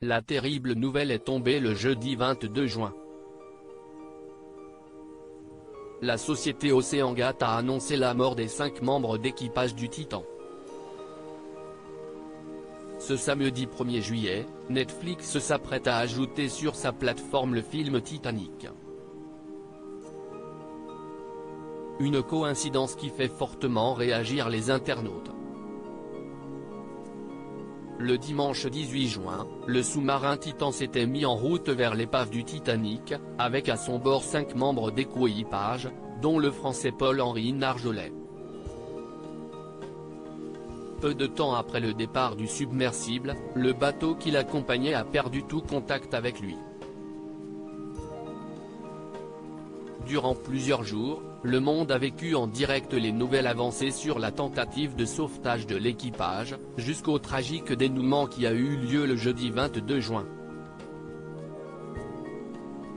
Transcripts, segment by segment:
La terrible nouvelle est tombée le jeudi 22 juin. La société OceanGate a annoncé la mort des 5 membres d'équipage du Titan. Ce samedi 1er juillet, Netflix s'apprête à ajouter sur sa plateforme le film Titanic. Une coïncidence qui fait fortement réagir les internautes. Le dimanche 18 juin, le sous-marin Titan s'était mis en route vers l'épave du Titanic, avec à son bord 5 membres d'équipage, dont le Français Paul-Henri Nargeolet. Peu de temps après le départ du submersible, le bateau qui l'accompagnait a perdu tout contact avec lui. Durant plusieurs jours, le monde a vécu en direct les nouvelles avancées sur la tentative de sauvetage de l'équipage, jusqu'au tragique dénouement qui a eu lieu le jeudi 22 juin.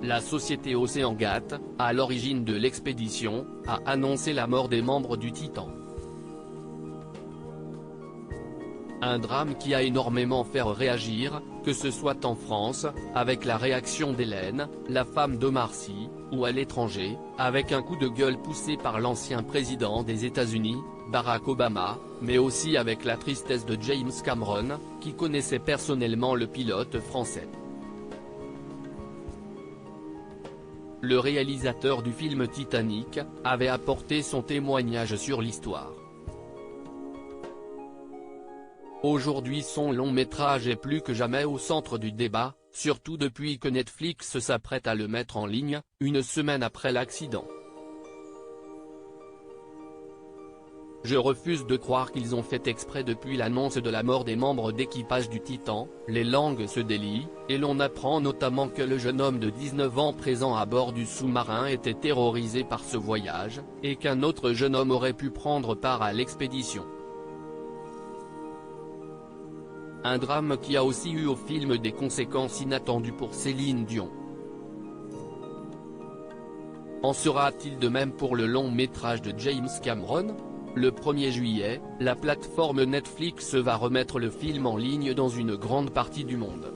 La société OceanGate, à l'origine de l'expédition, a annoncé la mort des membres du Titan. Un drame qui a énormément fait réagir, que ce soit en France, avec la réaction d'Hélène, la femme d'Omar Sy, ou à l'étranger, avec un coup de gueule poussé par l'ancien président des États-Unis, Barack Obama, mais aussi avec la tristesse de James Cameron, qui connaissait personnellement le pilote français. Le réalisateur du film Titanic avait apporté son témoignage sur l'histoire. Aujourd'hui son long métrage est plus que jamais au centre du débat, surtout depuis que Netflix s'apprête à le mettre en ligne, une semaine après l'accident. Je refuse de croire qu'ils ont fait exprès depuis l'annonce de la mort des membres d'équipage du Titan, les langues se délient, et l'on apprend notamment que le jeune homme de 19 ans présent à bord du sous-marin était terrorisé par ce voyage, et qu'un autre jeune homme aurait pu prendre part à l'expédition. Un drame qui a aussi eu au film des conséquences inattendues pour Céline Dion. En sera-t-il de même pour le long métrage de James Cameron ? Le 1er juillet, la plateforme Netflix va remettre le film en ligne dans une grande partie du monde.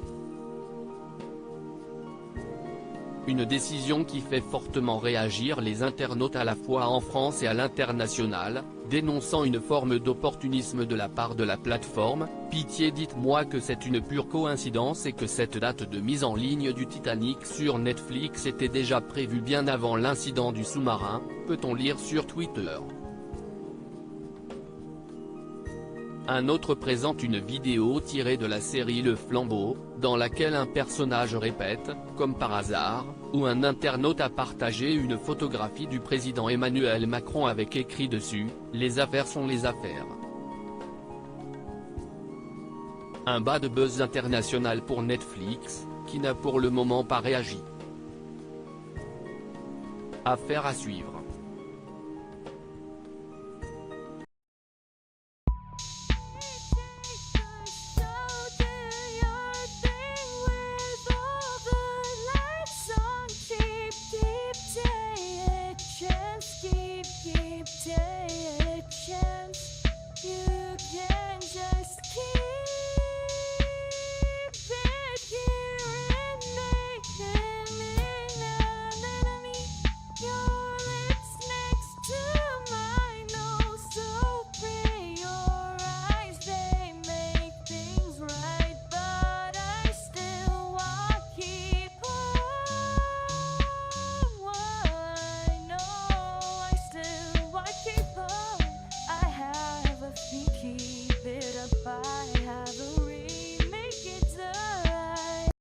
Une décision qui fait fortement réagir les internautes à la fois en France et à l'international, dénonçant une forme d'opportunisme de la part de la plateforme. Pitié, dites-moi que c'est une pure coïncidence et que cette date de mise en ligne du Titanic sur Netflix était déjà prévue bien avant l'incident du sous-marin, peut-on lire sur Twitter. Un autre présente une vidéo tirée de la série Le Flambeau, dans laquelle un personnage répète, comme par hasard, ou un internaute a partagé une photographie du président Emmanuel Macron avec écrit dessus « Les affaires sont les affaires ». Un bad buzz international pour Netflix, qui n'a pour le moment pas réagi. Affaire à suivre. Keep